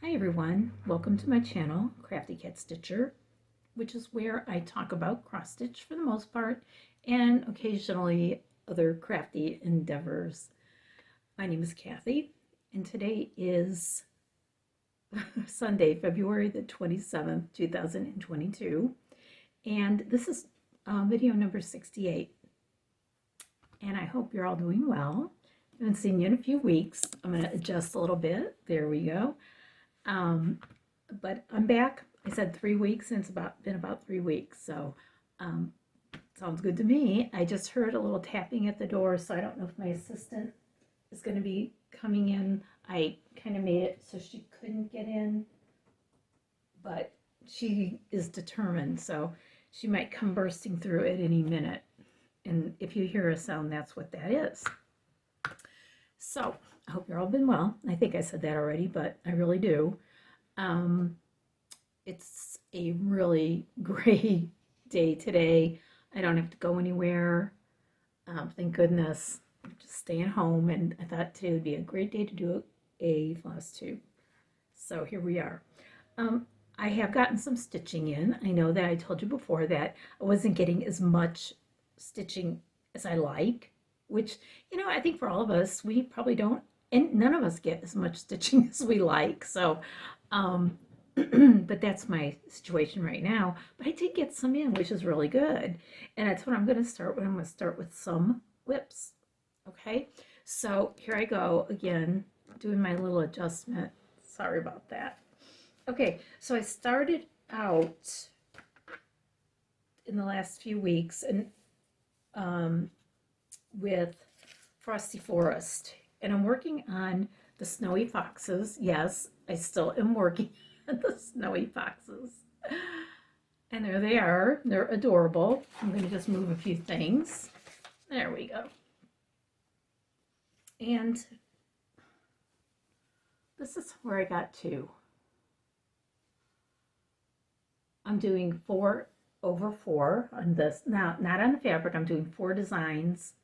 Hi everyone, welcome to my channel, Crafty Cat Stitcher, which is where I talk about cross stitch for the most part and occasionally other crafty endeavors. My name is Kathy and today is Sunday, February the 27th, 2022, and this is video number 68, and I hope you're all doing well. I haven't seen you in a few weeks. I'm going to adjust a little bit. There we go. But I'm back. I said 3 weeks, and it's been about 3 weeks, so sounds good to me. I just heard a little tapping at the door, so I don't know if my assistant is going to be coming in. I kind of made it so she couldn't get in, but she is determined, so she might come bursting through at any minute. And if you hear a sound, that's what that is. So I hope you're all been well. I think I said that already, but I really do. It's a really great day today. I don't have to go anywhere. Thank goodness. I'm just staying home, and I thought today would be a great day to do a floss tube. So here we are. I have gotten some stitching in. I know that I told you before that I wasn't getting as much stitching as I like, which, you know, I think for all of us, we probably don't, and none of us get as much stitching as we like. So, but that's my situation right now. But I did get some in, which is really good. And that's what I'm going to start with. I'm going to start with some whips. Okay, so here I go again, doing my little adjustment. Sorry about that. Okay, so I started out in the last few weeks and with Frosty Forest, and I'm working on the snowy foxes. Yes, I still am working on the snowy foxes, and there they are. They're adorable. I'm going to just move a few things. There we go. And this is where I got to. I'm doing 4 over 4 on this. Now, not on the fabric. I'm doing 4 designs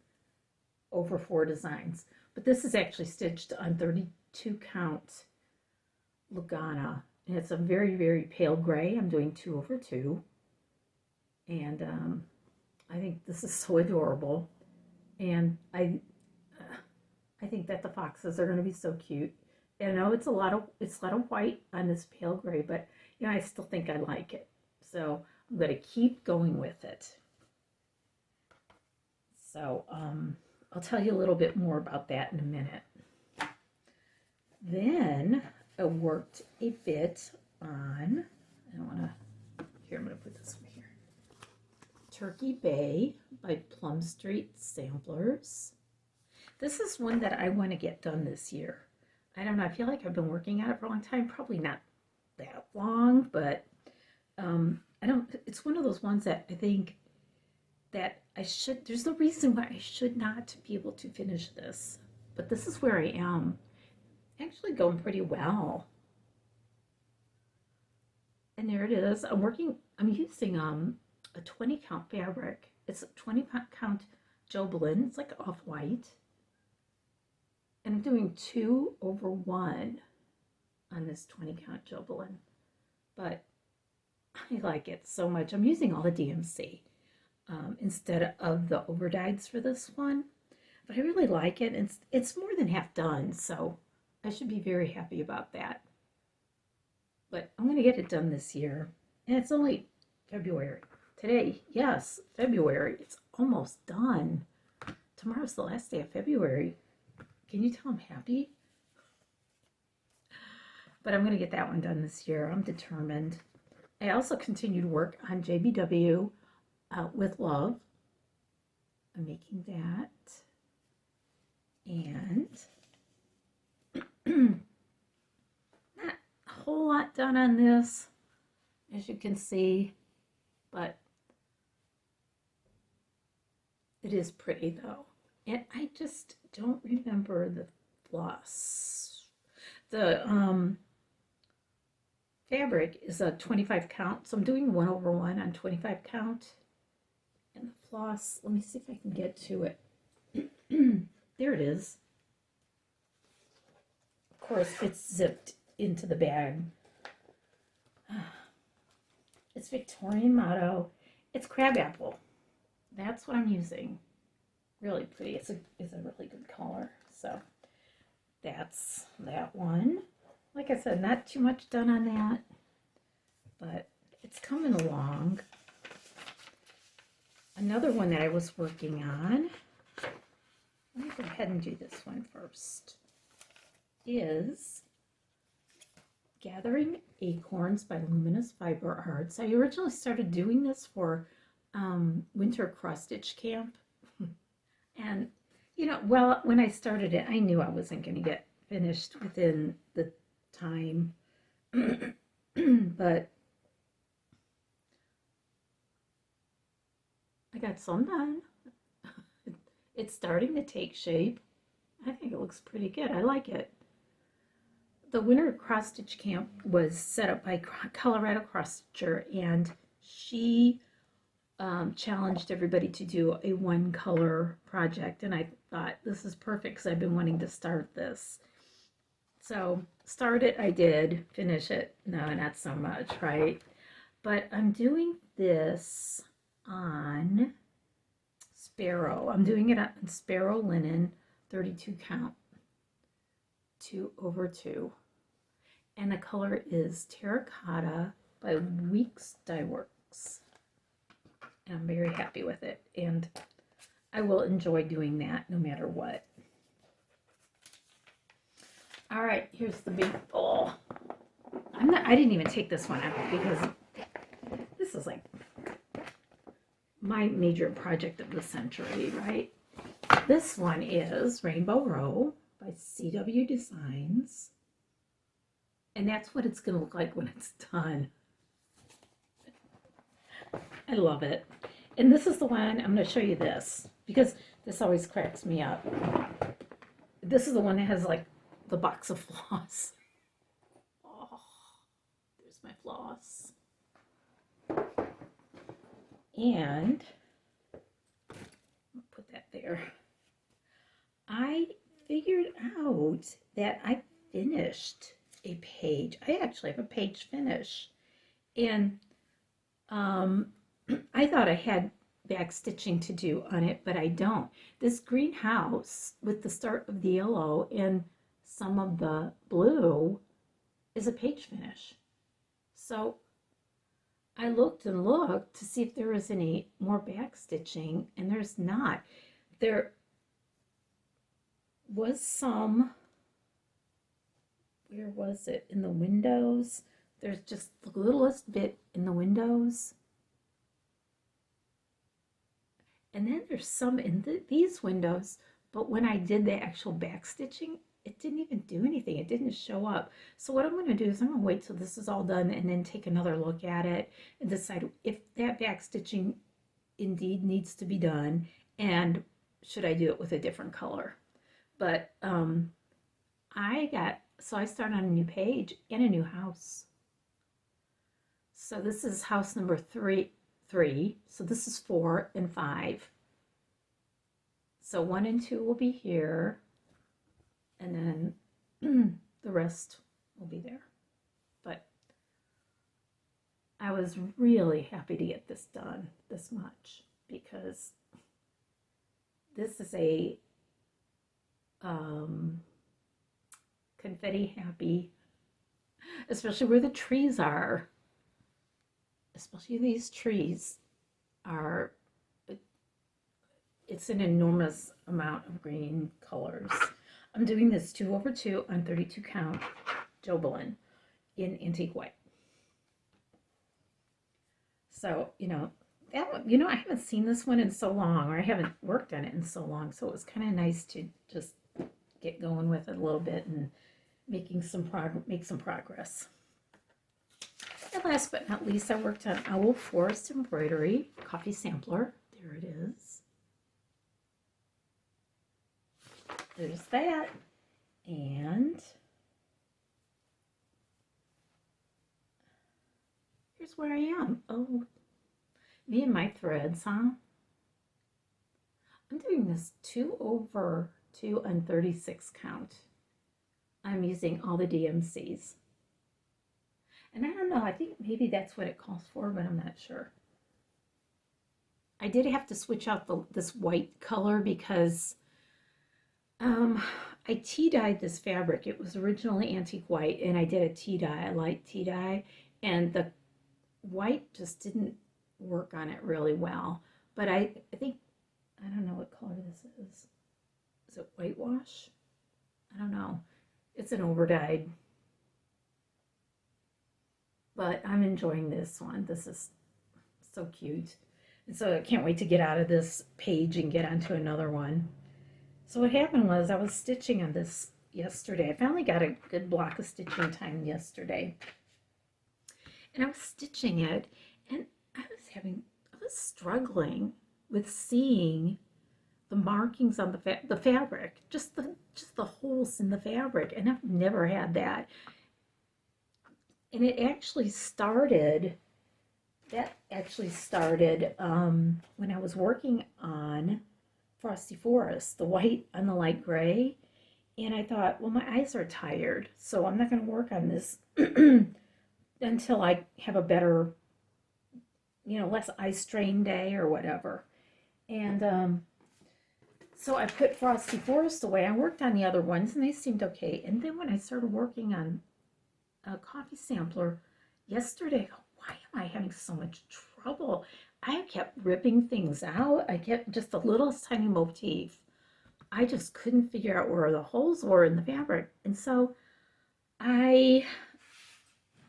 over 4 designs. But this is actually stitched on 32 count Lugana. And it's a very, very pale gray. I'm doing 2 over 2. And I think this is so adorable. And I think that the foxes are going to be so cute. And I know it's a lot of white on this pale gray, but you know, I still think I like it. So I'm going to keep going with it. So I'll tell you a little bit more about that in a minute. Then I worked a bit on, I'm going to put this one here. Turkey Bay by Plum Street Samplers. This is one that I want to get done this year. I don't know, I feel like I've been working on it for a long time, probably not that long, but it's one of those ones that I think that there's no reason why I should not be able to finish this, but this is where I am. Actually going pretty well. And there it is. I'm using a 20 count fabric. It's a 20 count Jobelin. It's like off-white. And I'm doing 2 over 1 on this 20 count Jobelin. But I like it so much. I'm using all the DMC instead of the overdyes for this one. But I really like it. It's more than half done, so I should be very happy about that. But I'm going to get it done this year. And it's only February. Today, yes, February. It's almost done. Tomorrow's the last day of February. Can you tell I'm happy? But I'm going to get that one done this year. I'm determined. I also continue to work on JBW With Love. I'm making that. And not a whole lot done on this, as you can see, but it is pretty though. And I just don't remember the floss. The fabric is a 25 count, so I'm doing 1 over 1 on 25 count. And the floss, let me see if I can get to it. There it is. Of course, it's zipped into the bag. It's Victorian Motto. It's crabapple. That's what I'm using. Really pretty. It's a really good color. So that's that one. Like I said, not too much done on that, but it's coming along. Another one that I was working on, let me go ahead and do this one first, is Gathering Acorns by Luminous Fiber Arts. I originally started doing this for winter cross-stitch camp. And, you know, well, when I started it, I knew I wasn't going to get finished within the time. But I got some done. It's starting to take shape. I think it looks pretty good. I like it. The winter cross stitch camp was set up by Colorado Cross Stitcher, and she challenged everybody to do a one color project, and I thought this is perfect because I've been wanting to start this. So start it, I did. Finish it, no, not so much, right? But I'm doing this on Sparrow. I'm doing it on Sparrow linen, 32 count, 2/2. And the color is Terracotta by Weeks Dye Works. And I'm very happy with it. And I will enjoy doing that no matter what. All right, here's the big bowl. I didn't even take this one out because this is like my major project of the century, right? This one is Rainbow Row by CW Designs. And that's what it's going to look like when it's done. I love it. And this is the one, I'm going to show you this, because this always cracks me up. This is the one that has like the box of floss. Oh, there's my floss. And I'll put that there. I figured out that I finished a page. I actually have a page finish. And I thought I had back stitching to do on it, but I don't. This greenhouse with the start of the yellow and some of the blue is a page finish. So I looked and looked to see if there was any more back stitching, and there's not. There was some, where was it? In the windows. There's just the littlest bit in the windows. And then there's some in these windows, but when I did the actual back stitching, it didn't even do anything. It didn't show up. So what I'm going to do is I'm going to wait till this is all done and then take another look at it and decide if that back stitching indeed needs to be done and should I do it with a different color. But I started on a new page and a new house. So this is house number three. So this is 4 and 5. So 1 and 2 will be here, and then the rest will be there. But I was really happy to get this done this much, because this is a confetti happy, especially where the trees are. Especially these trees are, it's an enormous amount of green colors. I'm doing this 2/2 on 32 count Jobelin in antique white. So, that one, I haven't seen this one in so long, or I haven't worked on it in so long, so it was kind of nice to just get going with it a little bit and make some progress. And last but not least, I worked on Owl Forest Embroidery Coffee Sampler. There it is. There's that. And here's where I am. Oh, me and my threads, huh? I'm doing this 2/2 on 36 count. I'm using all the DMCs. And I don't know, I think maybe that's what it calls for, but I'm not sure. I did have to switch out this white color because um, I tea dyed this fabric. It was originally antique white, and I did a tea dye, a light tea dye, and the white just didn't work on it really well. But I think, I don't know what color this is. Is it whitewash? I don't know. It's an overdyed, but I'm enjoying this one. This is so cute. And so I can't wait to get out of this page and get onto another one. So what happened was I was stitching on this yesterday. I finally got a good block of stitching time yesterday. And I was stitching it, and I was struggling with seeing the markings on the fabric, just the holes in the fabric, and I've never had that. And it actually started, when I was working on Frosty Forest, the white on the light gray, and I thought, well, my eyes are tired, so I'm not going to work on this until I have a better, less eye strain day or whatever. And so I put Frosty Forest away. I worked on the other ones, and they seemed okay. And then when I started working on a coffee sampler yesterday, why am I having so much trouble? I kept ripping things out. I kept just the littlest tiny motif. I just couldn't figure out where the holes were in the fabric. And so I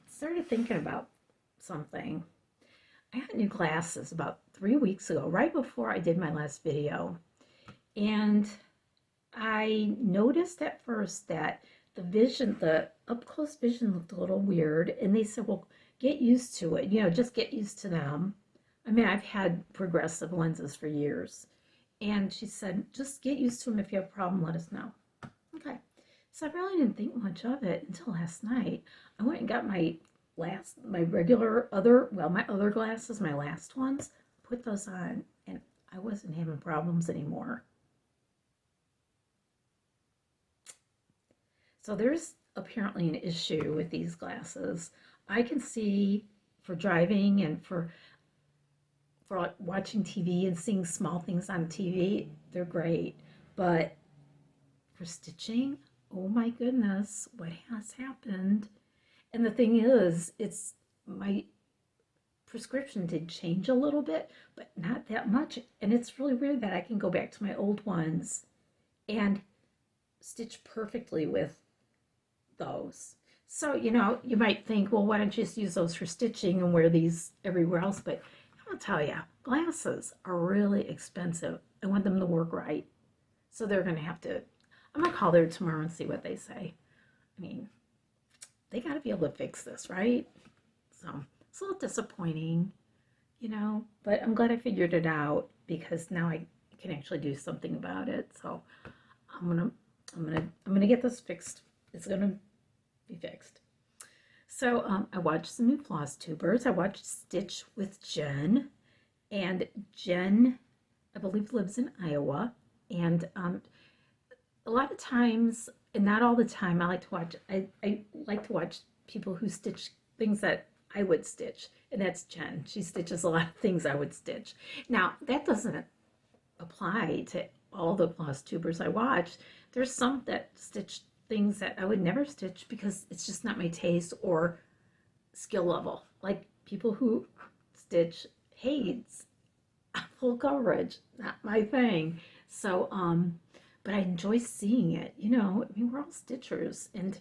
started thinking about something. I got new glasses about 3 weeks ago, right before I did my last video. And I noticed at first that the up-close vision looked a little weird. And they said, well, get used to it. Just get used to them. I mean, I've had progressive lenses for years. And she said, just get used to them. If you have a problem, let us know. Okay. So I really didn't think much of it until last night. I went and got my other glasses, my last ones, put those on, and I wasn't having problems anymore. So there's apparently an issue with these glasses. I can see for driving and for watching TV and seeing small things on TV, they're great. But for stitching, oh my goodness, what has happened? And the thing is, my prescription did change a little bit, but not that much. And it's really weird that I can go back to my old ones and stitch perfectly with those. So, you might think, well, why don't you just use those for stitching and wear these everywhere else? But I'll tell you, glasses are really expensive. I want them to work right. So they're going to have to, I'm going to call there tomorrow and see what they say. I mean, they got to be able to fix this, right? So it's a little disappointing, but I'm glad I figured it out because now I can actually do something about it. So I'm gonna get this fixed. It's gonna be fixed. So I watched some new Flosstubers. I watched Stitch with Jen, and Jen, I believe, lives in Iowa. And a lot of times, and not all the time, I like to watch people who stitch things that I would stitch, and that's Jen. She stitches a lot of things I would stitch. Now, that doesn't apply to all the Flosstubers I watch. There's some that stitch things that I would never stitch because it's just not my taste or skill level. Like people who stitch Hades, full coverage, not my thing. So, but I enjoy seeing it. I mean, we're all stitchers, and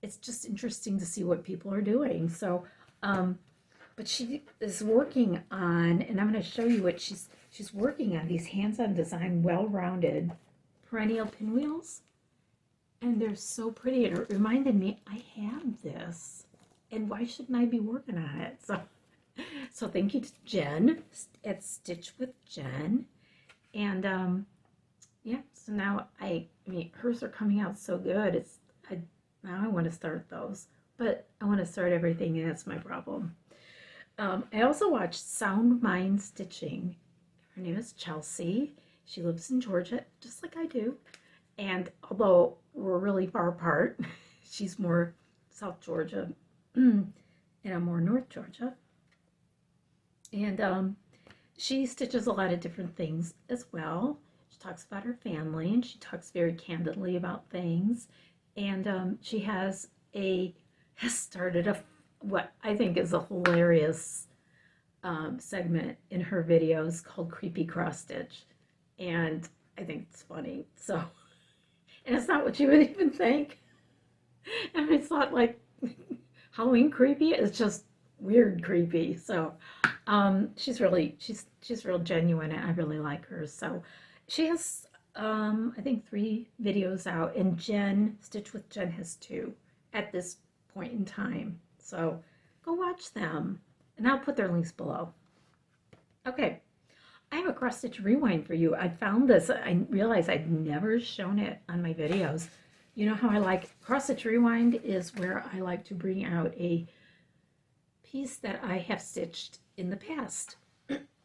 it's just interesting to see what people are doing. So, but she is working on, and I'm going to show you what she's working on, these hands-on design, well-rounded perennial pinwheels. And they're so pretty, and it reminded me, I have this, and why shouldn't I be working on it? So thank you to Jen at Stitch with Jen. And yeah, so now I mean, hers are coming out so good. Now I want to start those, but I want to start everything, and that's my problem. I also watched Sound Mind Stitching. Her name is Chelsea. She lives in Georgia, just like I do. And although we're really far apart, she's more South Georgia. in Elmore, North Georgia. And she stitches a lot of different things as well. She talks about her family, and she talks very candidly about things. And she has started what I think is a hilarious segment in her videos called Creepy Cross Stitch. And I think it's funny. So, and it's not what you would even think. And it's not like Halloween creepy, it's just weird creepy. So she's real genuine, and I really like her. So she has I think 3 videos out, and Stitch with Jen has 2 at this point in time. So go watch them, and I'll put their links below. Okay, I have a cross stitch rewind for you. I found this. I realized I'd never shown it on my videos. You know how I like cross stitch rewind is where I like to bring out a piece that I have stitched in the past.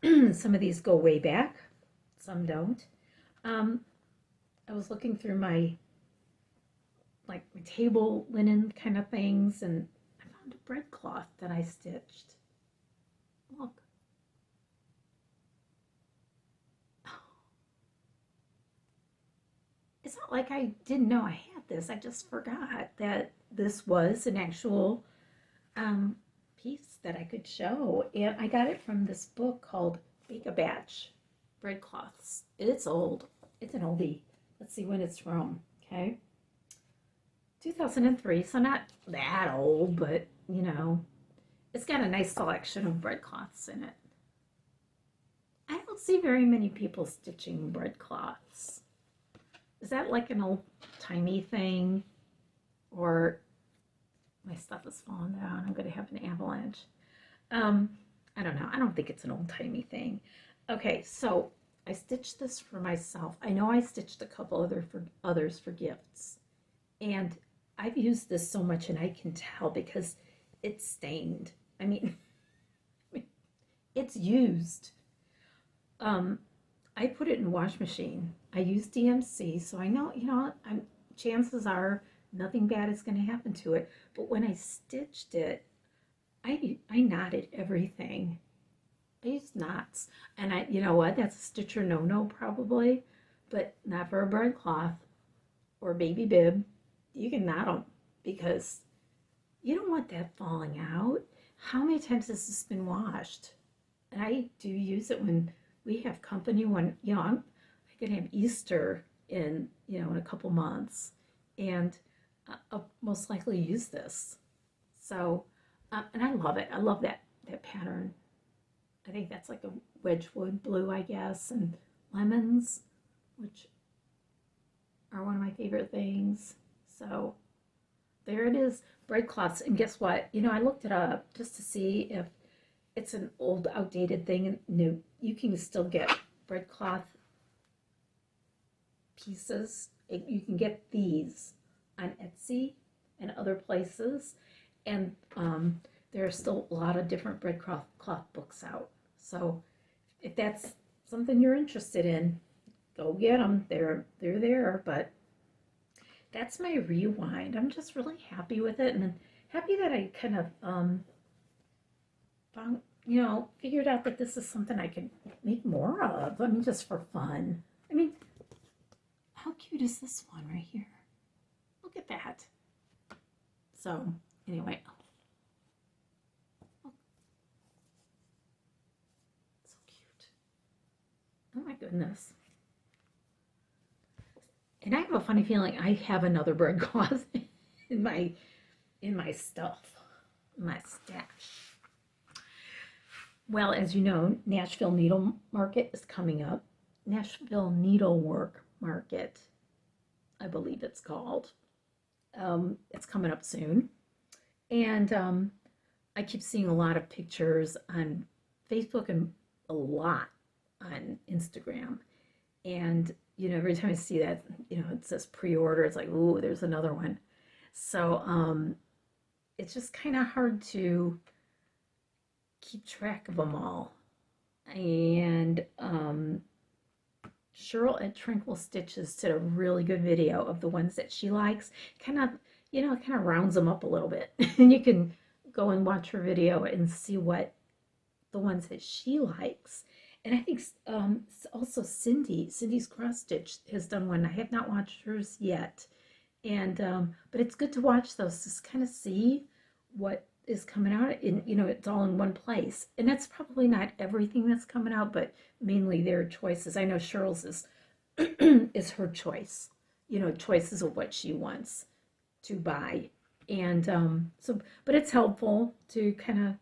Some of these go way back, some don't. I was looking through my table linen kind of things, and I found a breadcloth that I stitched. Look. It's not like I didn't know I had this. I just forgot that this was an actual piece that I could show. And I got it from this book called Bake a Batch Breadcloths. It's old. It's an oldie. Let's see when it's from. Okay. 2003, so not that old, but you know, it's got a nice selection of breadcloths in it. I don't see very many people stitching breadcloths. Is that like an old-timey thing? Or my stuff is falling down. I'm going to have an avalanche. I don't know. I don't think it's an old-timey thing. Okay, so I stitched this for myself. I know I stitched a couple others for gifts. And I've used this so much, and I can tell because it's stained. I mean, it's used. I put it in the wash machine. I use DMC, so I know, chances are nothing bad is going to happen to it. But when I stitched it, I knotted everything. I used knots. And you know what? That's a stitcher no-no probably, but not for a breadcloth or baby bib. You can knot them because you don't want that falling out. How many times has this been washed? And I do use it when we have company, when, I'm going to have Easter in a couple months, and I'll most likely use this. So, and I love it. I love that pattern. I think that's like a Wedgwood blue, I guess, and lemons, which are one of my favorite things. So there it is, breadcloths. And guess what? I looked it up just to see if it's an old, outdated thing. And no, you can still get breadcloth pieces. You can get these on Etsy and other places. And there are still a lot of different breadcloth books out. So if that's something you're interested in, go get them. They're there. But that's my rewind. I'm just really happy with it, and happy that I kind of found, figured out that this is something I could make more of. I mean, just for fun. I mean, how cute is this one right here? Look at that. So anyway, oh, so cute. Oh my goodness. And I have a funny feeling I have another breadcloth in my stuff, my stash. Well, as you know, Nashville Needle Market is coming up. Nashville Needlework Market, I believe it's called. It's coming up soon. And I keep seeing a lot of pictures on Facebook and a lot on Instagram. And every time I see that, it says pre-order, it's like, ooh, there's another one. So it's just kind of hard to keep track of them all. And Cheryl at Tranquil Stitches did a really good video of the ones that she likes. Kind of rounds them up a little bit. And you can go and watch her video and see what the ones that she likes. And I think also Cindy's cross stitch has done one. I have not watched hers yet, and but it's good to watch those, just kind of see what is coming out. In it's all in one place, and that's probably not everything that's coming out, but mainly their choices. I know Cheryl's is is her choice. Choices of what she wants to buy, and but it's helpful to kind of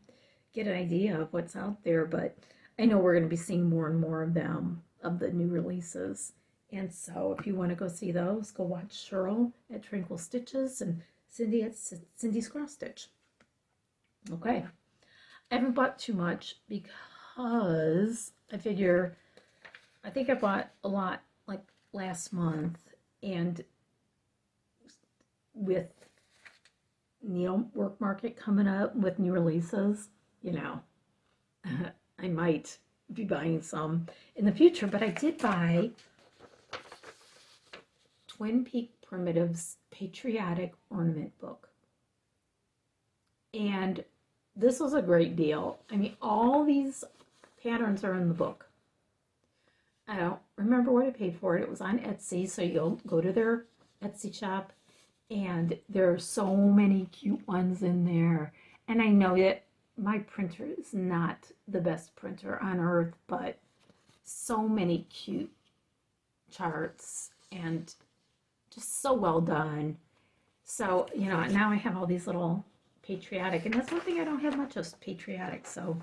get an idea of what's out there. But I know we're going to be seeing more and more of them, of the new releases. And so if you want to go see those, go watch Cheryl at Tranquil Stitches and Cindy at Cindy's Cross Stitch. Okay. I haven't bought too much because I think I bought a lot like last month, and with Needlework Market coming up with new releases, I might be buying some in the future, but I did buy Twin Peak Primitives Patriotic Ornament Book. And this was a great deal. I mean, all these patterns are in the book. I don't remember what I paid for it. It was on Etsy, so you'll go to their Etsy shop, and there are so many cute ones in there. And I know that my printer is not the best printer on earth, but so many cute charts and just so well done. So, now I have all these little patriotic, and that's one thing I don't have much of, patriotic. So,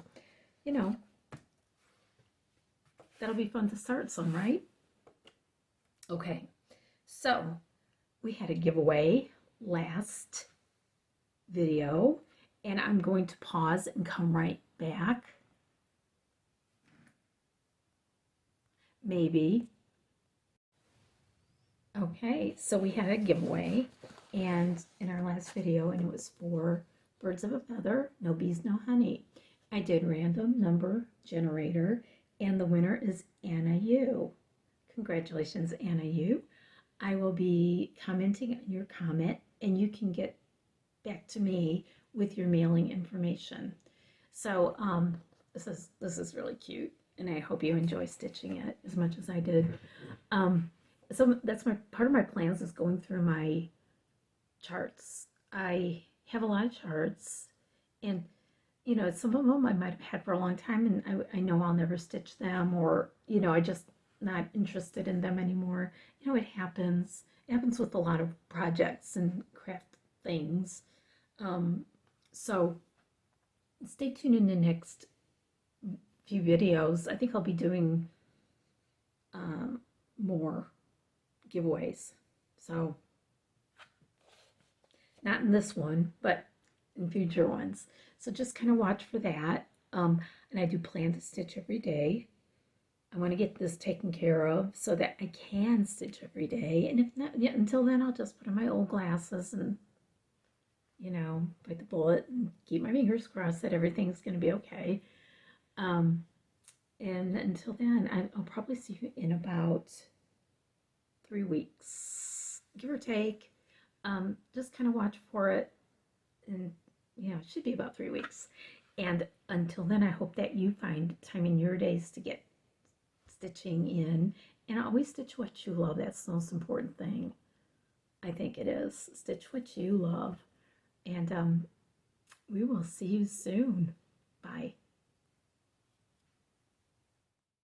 that'll be fun to start some, right? Okay, so we had a giveaway last video, and I'm going to pause and come right back. Maybe. Okay, so we had a giveaway, and in our last video, and it was for Birds of a Feather, No Bees, No Honey. I did random number generator, and the winner is Anna U. Congratulations, Anna U. I will be commenting on your comment, and you can get back to me with your mailing information. So this is really cute, and I hope you enjoy stitching it as much as I did. So that's part of my plans, is going through my charts. I have a lot of charts, and some of them I might have had for a long time, and I know I'll never stitch them, or I just not interested in them anymore. It happens. It happens with a lot of projects and craft things. So stay tuned in the next few videos. I think I'll be doing more giveaways. So not in this one, but in future ones. So just kind of watch for that. And I do plan to stitch every day. I want to get this taken care of so that I can stitch every day. And if not, until then, I'll just put on my old glasses and, bite the bullet and keep my fingers crossed that everything's going to be okay. And until then, I'll probably see you in about 3 weeks, give or take. Just kind of watch for it. And, it should be about 3 weeks. And until then, I hope that you find time in your days to get stitching in, and always stitch what you love. That's the most important thing. I think it is. Stitch what you love. And we will see you soon. Bye.